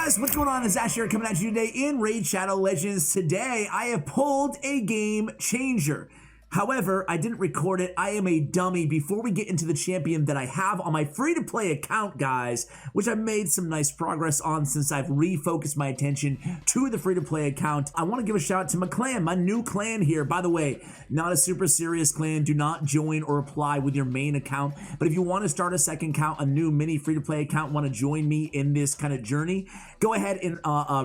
Guys, what's going on? It's Ash here coming at you today in Raid Shadow Legends. Today, I have pulled a game changer. However, I didn't record it. I am a dummy. Before we get into the champion that I have on my free-to-play account, guys, which I've made some nice progress on since I've refocused my attention to the free-to-play account, I want to give a shout out to my clan, my new clan here. By the way, not a super serious clan. Do not join or apply with your main account. But if you want to start a second account, a new mini free-to-play account, want to join me in this kind of journey, go ahead and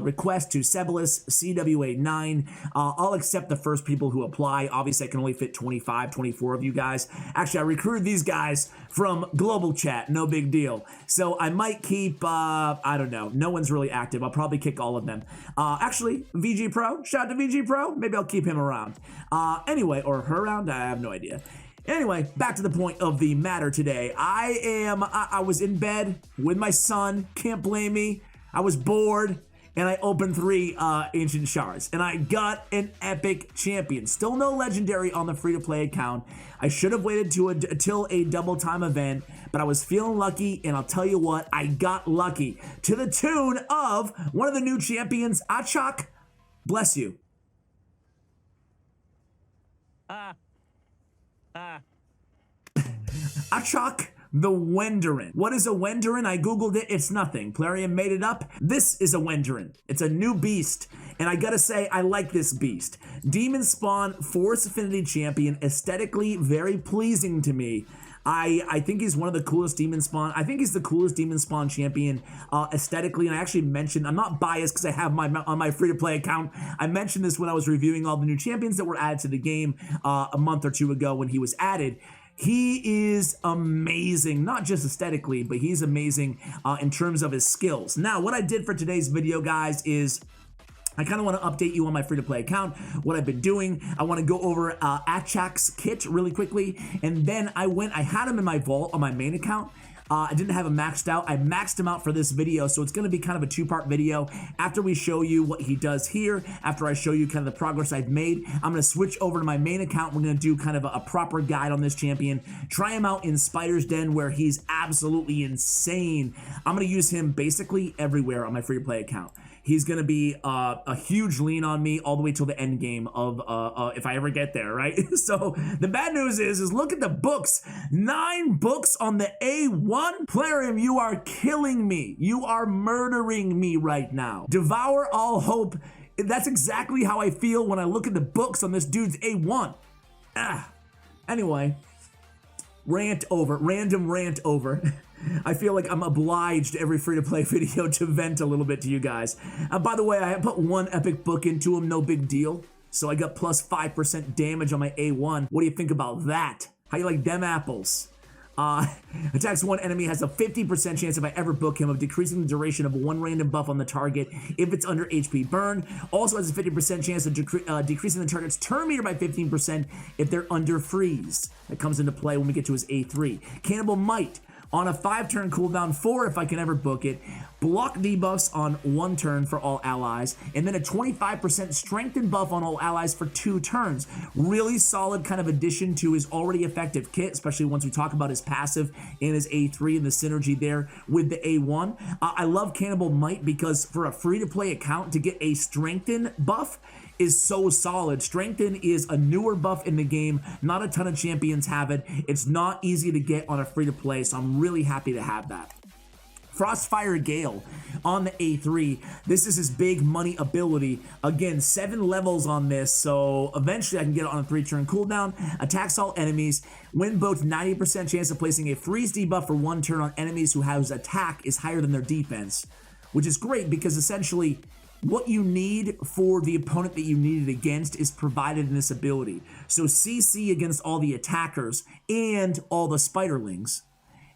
request to Sebulus CWA9. I'll accept the first people who apply. Obviously, I can only fit 25, 24 of you guys. Actually, I recruited these guys from global chat. No big deal. So I might keep, I don't know. No one's really active. I'll probably kick all of them. Actually, VG Pro. Shout out to VG Pro. Maybe I'll keep him around. Anyway, or her around. I have no idea. Anyway, back to the point of the matter today. I was in bed with my son. Can't blame me. I was bored. And I opened 3 ancient shards, and I got an epic champion. Still no legendary on the free-to-play account. I should have waited till a double time event, but I was feeling lucky, and I'll tell you what, I got lucky to the tune of one of the new champions, Achak. Bless you. Achak the Wendarin. What is a Wendarin? I googled it. It's nothing. Plarium made it up. This is a Wendarin. It's a new beast. And I gotta say, I like this beast. Demon Spawn, Force Affinity Champion, aesthetically very pleasing to me. I think he's one of the coolest Demon Spawn. I think he's the coolest Demon Spawn champion aesthetically. And I actually mentioned, I'm not biased because I have on my free-to-play account. I mentioned this when I was reviewing all the new champions that were added to the game a month or 2 ago when he was added. He is amazing, not just aesthetically, but he's amazing in terms of his skills. Now, what I did for today's video, guys, is I kind of want to update you on my free-to-play account, what I've been doing. I want to go over Achak's kit really quickly, and then I had him in my vault on my main account. I didn't have him maxed out. I maxed him out for this video, so it's going to be kind of a 2-part video. After we show you what he does here, after I show you kind of the progress I've made, I'm going to switch over to my main account. We're going to do kind of a proper guide on this champion. Try him out in Spider's Den, where he's absolutely insane. I'm going to use him basically everywhere on my free-to-play account. He's going to be a huge lean on me all the way till the end game of if I ever get there, right? So the bad news is look at the books. 9 books on the A1. Plarium, you are killing me. You are murdering me right now. Devour all hope. That's exactly how I feel when I look at the books on this dude's A1. Anyway, rant over. Random rant over. I feel like I'm obliged every free-to-play video to vent a little bit to you guys. By the way, I put 1 epic book into him, no big deal. So I got plus 5% damage on my A1. What do you think about that? How you like them apples? Attacks 1 enemy, has a 50% chance if I ever book him of decreasing the duration of 1 random buff on the target if it's under HP burn. Also has a 50% chance of decreasing the target's turn meter by 15% if they're under freeze. That comes into play when we get to his A3. Cannibal Might. On a 5-turn cooldown, 4 if I can ever book it. Block debuffs on 1 turn for all allies. And then a 25% strengthen buff on all allies for 2 turns. Really solid kind of addition to his already effective kit, especially once we talk about his passive and his A3 and the synergy there with the A1. I love Cannibal Might because for a free-to-play account to get a strengthen buff is so solid. Strengthen is a newer buff in the game. Not a ton of champions have it. It's not easy to get on a free-to-play, so I'm really happy to have that. Frostfire Gale on the A3. This is his big money ability. Again, 7 levels on this, so eventually I can get it on a 3-turn cooldown. Attacks all enemies. Win both 90% chance of placing a freeze debuff for 1 turn on enemies whose attack is higher than their defense, which is great because essentially what you need for the opponent that you need it against is provided in this ability. So CC against all the attackers and all the spiderlings.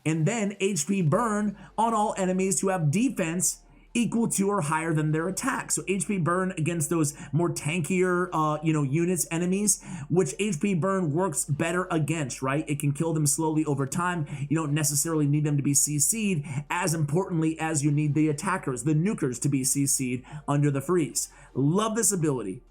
And then HP burn on all enemies who have defense equal to or higher than their attack. So HP burn against those more tankier, units, enemies, which HP burn works better against, right? It can kill them slowly over time. You don't necessarily need them to be CC'd as importantly as you need the attackers, the nukers, to be CC'd under the freeze. Love this ability.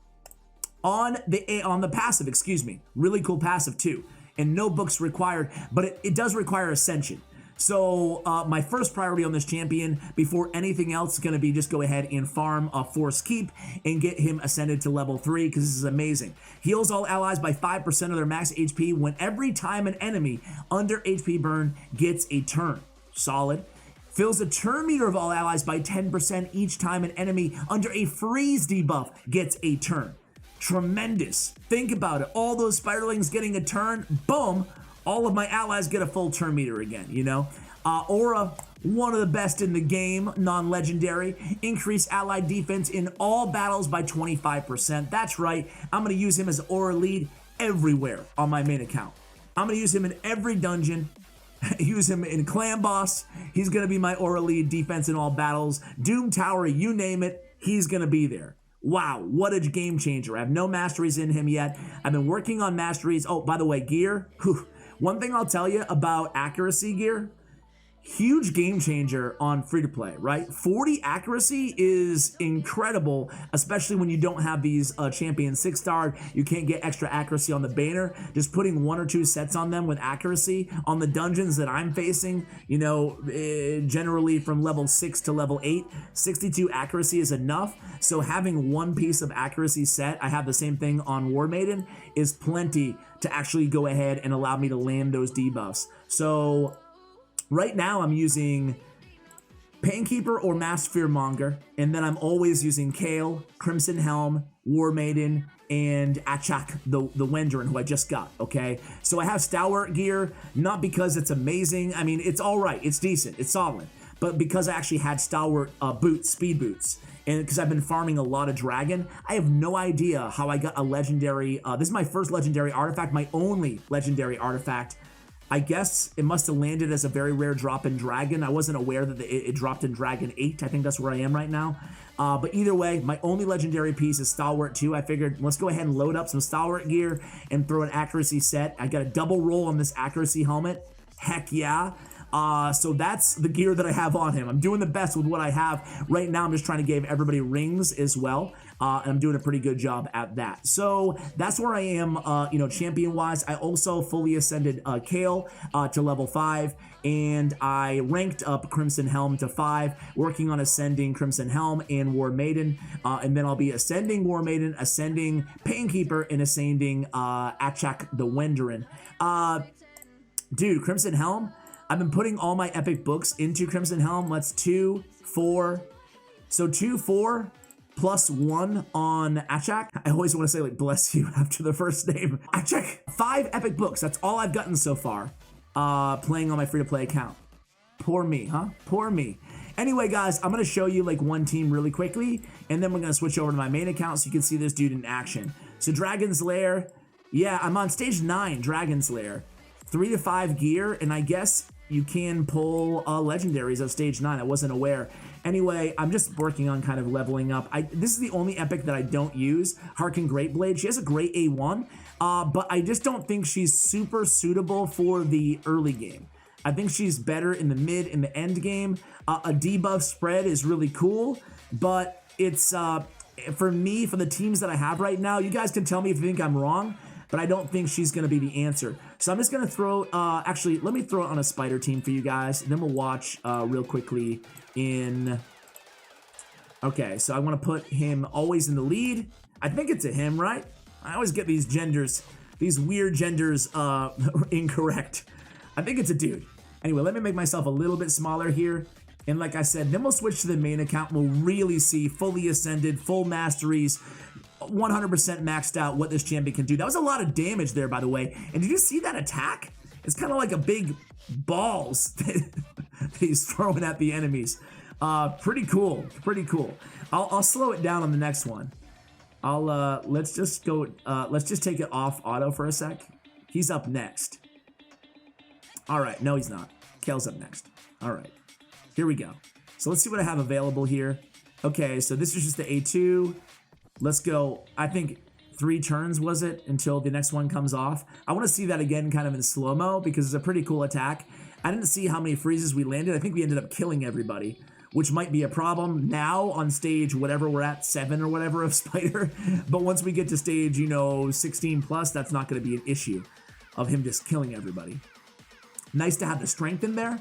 On the passive, excuse me, really cool passive too. And no books required, but it does require Ascension. So my first priority on this champion before anything else is going to be just go ahead and farm a Force Keep and get him ascended to level 3 because this is amazing. Heals all allies by 5% of their max HP when every time an enemy under HP burn gets a turn. Solid. Fills the turn meter of all allies by 10% each time an enemy under a freeze debuff gets a turn. Tremendous. Think about it. All those spiderlings getting a turn, boom, all of my allies get a full turn meter again, you know? Aura, one of the best in the game, non-legendary. Increase allied defense in all battles by 25%. That's right. I'm going to use him as Aura lead everywhere on my main account. I'm going to use him in every dungeon. Use him in Clan Boss. He's going to be my Aura lead defense in all battles. Doom Tower, you name it, he's going to be there. Wow, what a game changer. I have no masteries in him yet. I've been working on masteries. Oh, by the way, gear. One thing I'll tell you about accuracy gear, huge game changer on free-to-play, right? 40 accuracy is incredible, especially when you don't have these champion 6-star. You can't get extra accuracy on the banner. Just putting 1 or 2 sets on them with accuracy on the dungeons that I'm facing, you know, generally from level 6 to level 8, 62 accuracy is enough. So having 1 piece of accuracy set, I have the same thing on War Maiden, is plenty to actually go ahead and allow me to land those debuffs. So right now I'm using Painkeeper or Mass Fearmonger, and then I'm always using Kale, Crimson Helm, War Maiden, and Achak the Wendarin, who I just got, okay? So I have Stalwart gear, not because it's amazing. I mean, it's all right, it's decent, it's solid, but because I actually had Stalwart boots, speed boots, and because I've been farming a lot of Dragon, I have no idea how I got a legendary, this is my first legendary artifact, my only legendary artifact. I guess it must have landed as a very rare drop in Dragon. I wasn't aware that it dropped in Dragon 8. I think that's where I am right now. But either way, my only legendary piece is Stalwart 2. I figured let's go ahead and load up some Stalwart gear and throw an accuracy set. I got a double roll on this accuracy helmet. Heck yeah. So that's the gear that I have on him. I'm doing the best with what I have. Right now, I'm just trying to give everybody rings as well. And I'm doing a pretty good job at that. So that's where I am, you know, champion-wise. I also fully ascended Kale to level 5, and I ranked up Crimson Helm to 5, working on ascending Crimson Helm and War Maiden. And then I'll be ascending War Maiden, ascending Painkeeper, and ascending Achak the Wendarin. Dude, Crimson Helm, I've been putting all my epic books into Crimson Helm. Let's 2, 4. So 2, 4. Plus 1 on Achak. I always want to say like bless you after the first name. Achak. 5 epic books. That's all I've gotten so far playing on my free-to-play account. Poor me, huh? Poor me. Anyway, guys, I'm going to show you like one team really quickly, and then we're going to switch over to my main account so you can see this dude in action. So Dragon's Lair. Yeah, I'm on stage 9, Dragon's Lair. 3 to 5 gear, and I guess you can pull legendaries of stage 9. I wasn't aware. Anyway, I'm just working on kind of leveling up. This is the only epic that I don't use, Harken Greatblade. She has a great A1, but I just don't think she's super suitable for the early game. I think she's better in the mid and the end game. A debuff spread is really cool, but it's, for me, for the teams that I have right now, you guys can tell me if you think I'm wrong, but I don't think she's going to be the answer. So I'm just going to throw, actually, let me throw it on a spider team for you guys, and then we'll watch real quickly in... Okay, so I want to put him always in the lead. I think it's a him, right? I always get these genders, these weird genders incorrect. I think it's a dude. Anyway, let me make myself a little bit smaller here. And like I said, then we'll switch to the main account. We'll really see fully ascended, full masteries, 100% maxed out what this champion can do. That was a lot of damage there, by the way. And did you see that attack? It's kind of like a big balls that he's throwing at the enemies. Pretty cool, pretty cool. I'll slow it down on the next one. Let's just go, let's just take it off auto for a sec. He's up next. All right, no, he's not. Kale's up next. All right, here we go. So let's see what I have available here. Okay, so this is just the A2. Let's go, I think 3 turns was it until the next one comes off. I want to see that again kind of in slow-mo because it's a pretty cool attack. I didn't see how many freezes we landed. I think we ended up killing everybody, which might be a problem now on stage whatever we're at, 7 or whatever of Spider. But once we get to stage, you know, 16 plus, that's not going to be an issue of him just killing everybody. Nice to have the strength in there.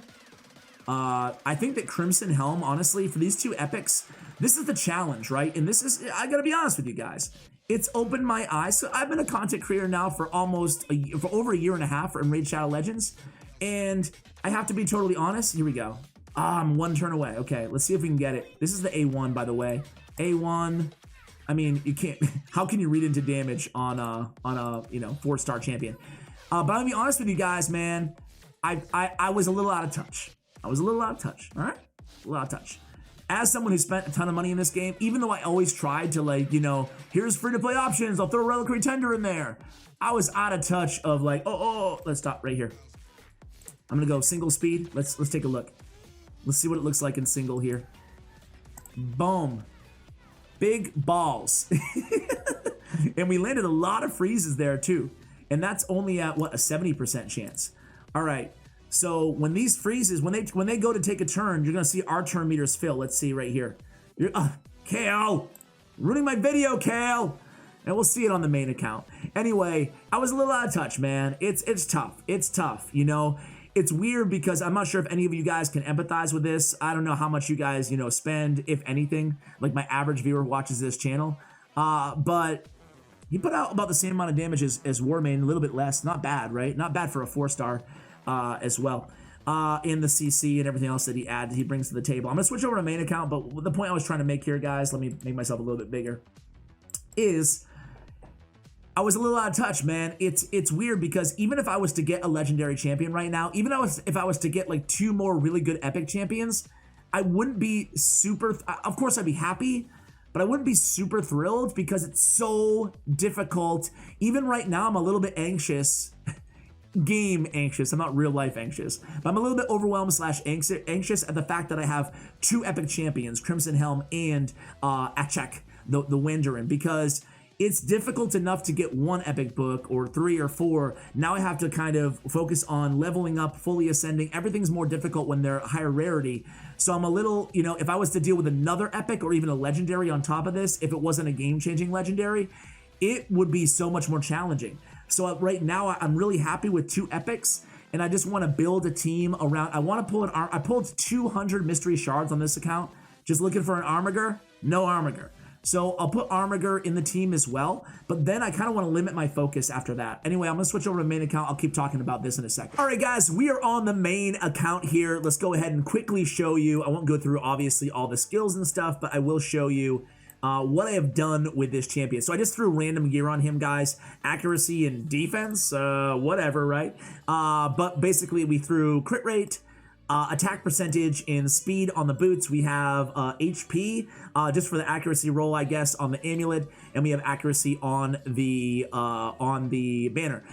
I think that Crimson Helm, honestly, for these two epics, this is the challenge, right? And this is, I gotta be honest with you guys, it's opened my eyes. So I've been a content creator now for for over a year and a half in Raid Shadow Legends, and I have to be totally honest. Here we go. I'm one turn away. Okay, let's see if we can get it. This is the A1, by the way. A1. I mean, you can't. How can you read into damage on a 4-star champion? But I'm gonna be honest with you guys, man. I was a little out of touch. I was a little out of touch. All right, a little out of touch. As someone who spent a ton of money in this game, even though I always tried to, like, here's free-to-play options, I'll throw a Reliquary Tender in there, I was out of touch of, like, let's stop right here. I'm gonna go single speed. Let's take a look. Let's see what it looks like in single here. Boom. Big balls. And we landed a lot of freezes there too. And that's only at, what, a 70% chance. All right. So when these freezes, when they go to take a turn, you're gonna see our turn meters fill. Let's see right here. Kale, ruining my video, Kale. And we'll see it on the main account. Anyway, I was a little out of touch, man. It's tough. It's tough. It's weird because I'm not sure if any of you guys can empathize with this. I don't know how much you guys, spend, if anything. Like my average viewer watches this channel, but he put out about the same amount of damage as Warmane, a little bit less. Not bad, right? Not bad for a 4-star. As well, in the CC and everything else that he brings to the table. I'm gonna switch over to main account, but the point I was trying to make here, guys, let me make myself a little bit bigger, is I was a little out of touch, man. It's weird because even if I was to get a legendary champion right now, even if I was to get like 2 more really good epic champions, I wouldn't be super, of course I'd be happy, but I wouldn't be super thrilled because it's so difficult. Even right now, I'm a little bit anxious. Game anxious. I'm not real life anxious, but I'm a little bit overwhelmed / anxious at the fact that I have 2 epic champions, Crimson Helm and Achak the Wendarin, because it's difficult enough to get 1 epic book or 3 or 4. Now I have to kind of focus on leveling up, fully ascending. Everything's more difficult when they're higher rarity. So I'm a little, if I was to deal with another epic or even a legendary on top of this, if it wasn't a game-changing legendary, it would be so much more challenging. So right now I'm really happy with 2 epics, and I just want to build a team around. I want to pull I pulled 200 mystery shards on this account, just looking for an Armiger. No Armiger. So I'll put Armiger in the team as well, but then I kind of want to limit my focus after that. Anyway, I'm gonna switch over to main account. I'll keep talking about this in a second. All right, guys, we are on the main account here. Let's go ahead and quickly show you. I won't go through obviously all the skills and stuff, but I will show you what I have done with this champion. So I just threw random gear on him, guys. Accuracy and defense, whatever, right? But basically we threw crit rate, attack percentage, and speed on the boots. We have HP just for the accuracy roll, I guess, on the amulet, and we have accuracy on the banner.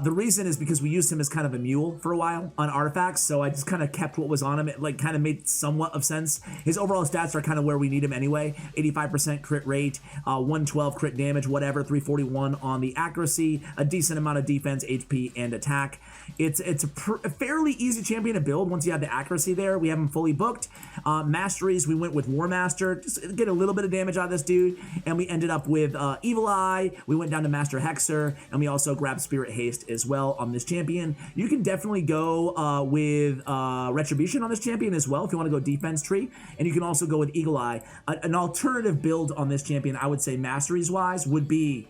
The reason is because we used him as kind of a mule for a while on artifacts, so I just kind of kept what was on him. It like kind of made somewhat of sense. His overall stats are kind of where we need him anyway. 85% crit rate, 112 crit damage, whatever, 341 on the accuracy, a decent amount of defense, HP, and attack. It's a fairly easy champion to build once you have the accuracy there. We have him fully booked. Masteries, we went with War Master, just get a little bit of damage out of this dude, and we ended up with Evil Eye. We went down to Master Hexer, and we also grabbed Spirit Haste as well on this champion. You can definitely go with Retribution on this champion as well if you want to go defense tree, and you can also go with Eagle Eye. An alternative build on this champion, I would say masteries wise, would be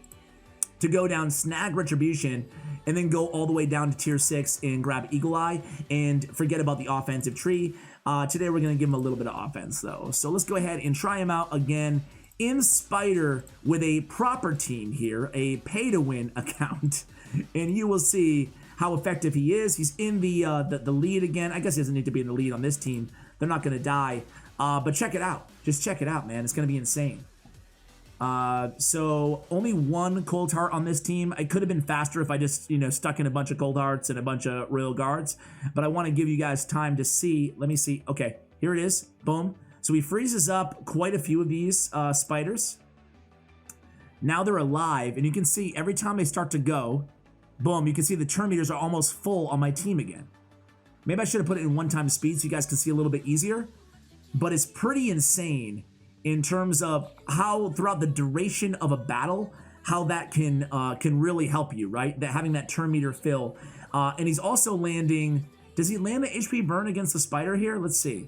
to go down, snag Retribution, and then go all the way down to tier 6 and grab Eagle Eye and forget about the offensive tree. Today we're going to give him a little bit of offense though. So let's go ahead and try him out again in Spider with a proper team here, a pay-to-win account, and you will see how effective he is. He's in the lead again. I guess he doesn't need to be in the lead on this team. They're not going to die, but check it out. Just check it out, man. It's going to be insane. So only 1 cold heart on this team. I could have been faster if I just, stuck in a bunch of cold hearts and a bunch of royal guards, but I want to give you guys time to see. Let me see. Okay, here it is. Boom. So he freezes up quite a few of these spiders. Now they're alive, and you can see every time they start to go, boom, you can see the turn meters are almost full on my team again. Maybe I should have put it in 1x speed so you guys can see a little bit easier, but it's pretty insane in terms of how throughout the duration of a battle, how that can really help you, right? That having that turn meter fill. And he's also landing Does he land the HP burn against the spider here? Let's see.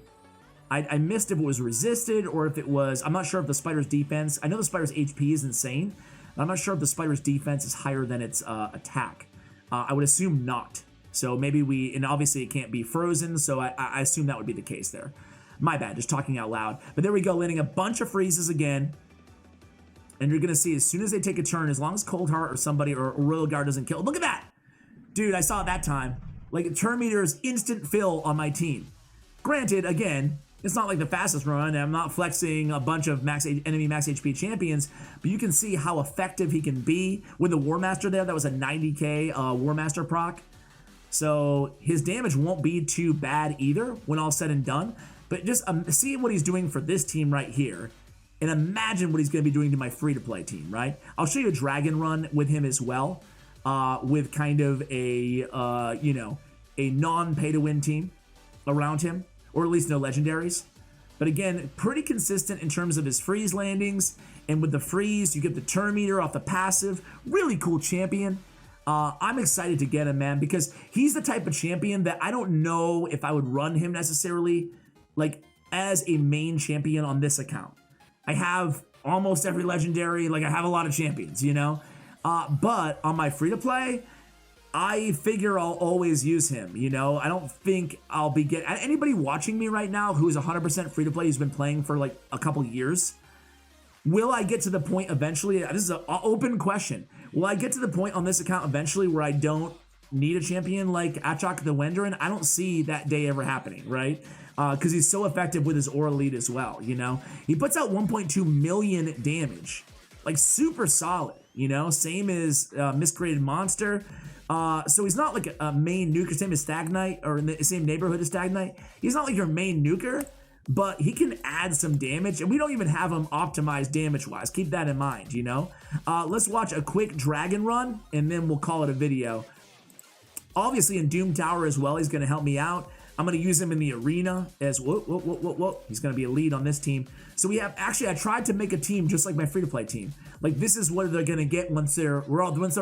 I missed if it was resisted or if it was, I'm not sure if the spider's defense, I know the spider's HP is insane. I'm not sure if the spider's defense is higher than its attack. I would assume not. So maybe and obviously it can't be frozen, so I assume that would be the case there. My bad, just talking out loud. But there we go, landing a bunch of freezes again. And you're gonna see as soon as they take a turn, as long as Cold Heart or somebody or Royal Guard doesn't kill. Look at that! Dude, I saw it that time. Like, turn meter's instant fill on my team. Granted, again, it's not like the fastest run, and I'm not flexing a bunch of enemy max HP champions, but you can see how effective he can be. With the War Master there, that was a 90k War Master proc. So his damage won't be too bad either when all said and done. But just see what he's doing for this team right here, and imagine what he's going to be doing to my free-to-play team, right? I'll show you a Dragon run with him as well, with kind of a, you know, a non-pay-to-win team around him. Or at least no legendaries. But again, pretty consistent in terms of his freeze landings. And with the freeze, you get the turn meter off the passive. Really cool champion. I'm excited to get him, man, because he's the type of champion that I don't know if I would run him necessarily, like, as a main champion on this account. I have almost every legendary, like, I have a lot of champions, you know? But on my free-to-play, I figure I'll always use him, you know? I don't think I'll be anybody watching me right now who is 100% free to play, who's been playing for like a couple years, will I get to the point eventually, this is an open question, will I get to the point on this account eventually where I don't need a champion like Achak the Wendarin? I don't see that day ever happening, right? Because he's so effective with his Aura Lead as well, you know? He puts out 1.2 million damage, like super solid, you know? Same as Miscreated Monster. So he's not like a main nuker, same as Stagnite, or in the same neighborhood as Stagnite. He's not like your main nuker, but he can add some damage, and we don't even have him optimized damage-wise. Keep that in mind, you know? Let's watch a quick Dragon run, and then we'll call it a video. Obviously, in Doom Tower as well, he's going to help me out. I'm going to use him in the arena as, he's going to be a lead on this team. So we have, actually, I tried to make a team just like my free-to-play team. Like, this is what they're going to get once they're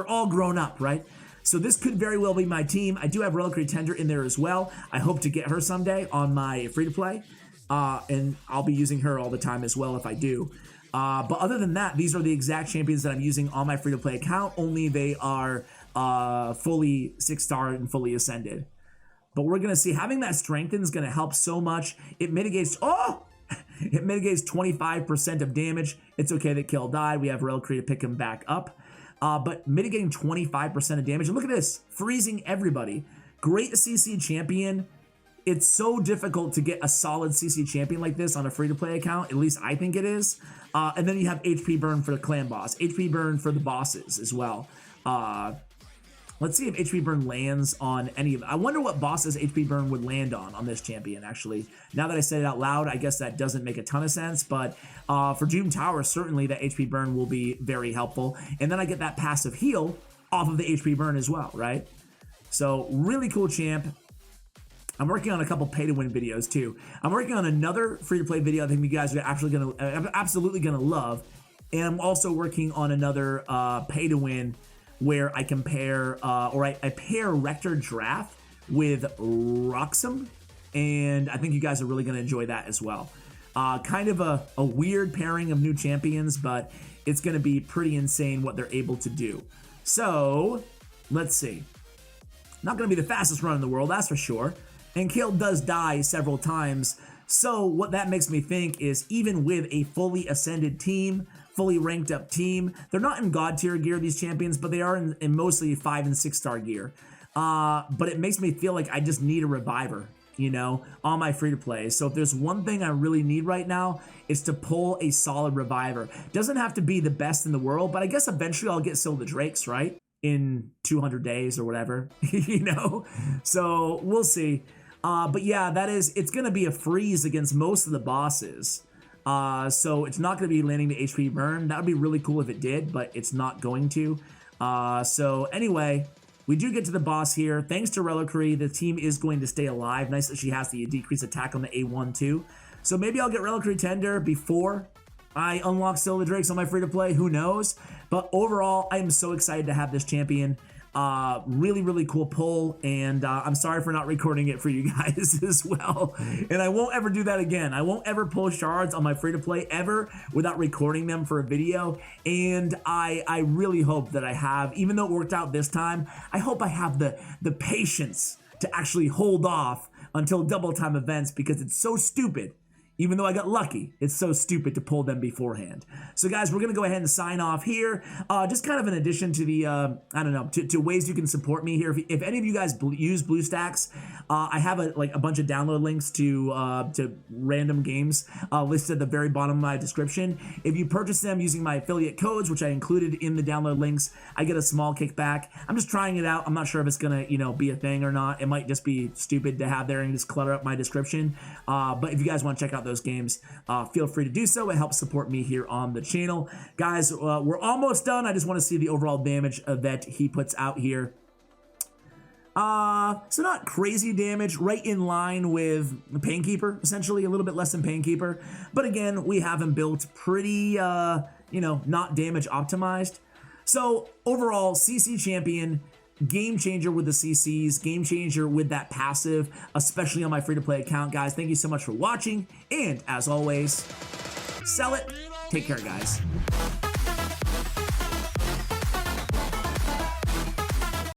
all grown up, right? So this could very well be my team. I do have Reliquary Tender in there as well. I hope to get her someday on my free-to-play. And I'll be using her all the time as well if I do. But other than that, these are the exact champions that I'm using on my free-to-play account, only they are fully 6-star and fully ascended. But we're going to see, having that strengthen is going to help so much. It mitigates, it mitigates 25% of damage. It's okay that Kill died. We have Reliquary to pick him back up. But mitigating 25% of damage. And look at this, freezing everybody. Great CC champion. It's so difficult to get a solid CC champion like this on a free-to-play account. At least I think it is. And then you have HP burn for the clan boss. HP burn for the bosses as well. Let's see if HP burn lands on any of them. I wonder what bosses HP burn would land on this champion, actually. Now that I said it out loud, I guess that doesn't make a ton of sense. But for Doom Tower, certainly that HP burn will be very helpful. And then I get that passive heal off of the HP burn as well, right? So really cool champ. I'm working on a couple pay-to-win videos too. I'm working on another free-to-play video I think you guys are absolutely gonna love. And I'm also working on another pay-to-win where I compare, I pair Rector Draft with Roxum, and I think you guys are really gonna enjoy that as well. Kind of a weird pairing of new champions, but it's gonna be pretty insane what they're able to do. So, let's see. Not gonna be the fastest run in the world, that's for sure. And Kill does die several times. So what that makes me think is, even with a fully ascended team, fully ranked up team, they're not in God tier gear, these champions, but they are in mostly 5 and 6-star gear. But it makes me feel like I just need a reviver, you know, on my free to play. So if there's one thing I really need right now, it's to pull a solid reviver. Doesn't have to be the best in the world, but I guess eventually I'll get Still the Drakes, right? In 200 days or whatever, you know? So we'll see. But yeah, it's going to be a freeze against most of the bosses. So it's not going to be landing the HP burn. That would be really cool if it did, but it's not going to. So anyway, we do get to the boss here. Thanks to Reliquary, the team is going to stay alive. Nice that she has the decreased attack on the A1 too. So maybe I'll get Reliquary Tender before I unlock Still the Drakes on my free-to-play. Who knows? But overall, I am so excited to have this champion. Really, really cool pull, and I'm sorry for not recording it for you guys as well. And I won't ever do that again. I won't ever pull shards on my free-to-play ever without recording them for a video. And I really hope that I have, even though it worked out this time, I hope I have the patience to actually hold off until double time events, because it's so stupid. Even though I got lucky, it's so stupid to pull them beforehand. So guys, we're gonna go ahead and sign off here. Just kind of in addition to the, I don't know, to ways you can support me here. If any of you guys use BlueStacks, I have a bunch of download links to random games listed at the very bottom of my description. If you purchase them using my affiliate codes, which I included in the download links, I get a small kickback. I'm just trying it out. I'm not sure if it's gonna, be a thing or not. It might just be stupid to have there and just clutter up my description. But if you guys want to check out those games, feel free to do so. It helps support me here on the channel. Guys, we're almost done. I just want to see the overall damage that he puts out here. So not crazy damage, right in line with Painkeeper, essentially a little bit less than Painkeeper. But again, we have him built pretty, not damage optimized. So overall, CC champion, game changer with the CCs, game changer with that passive, especially on my free-to-play account. Guys, thank you so much for watching, and as always, sell it. Take care, guys.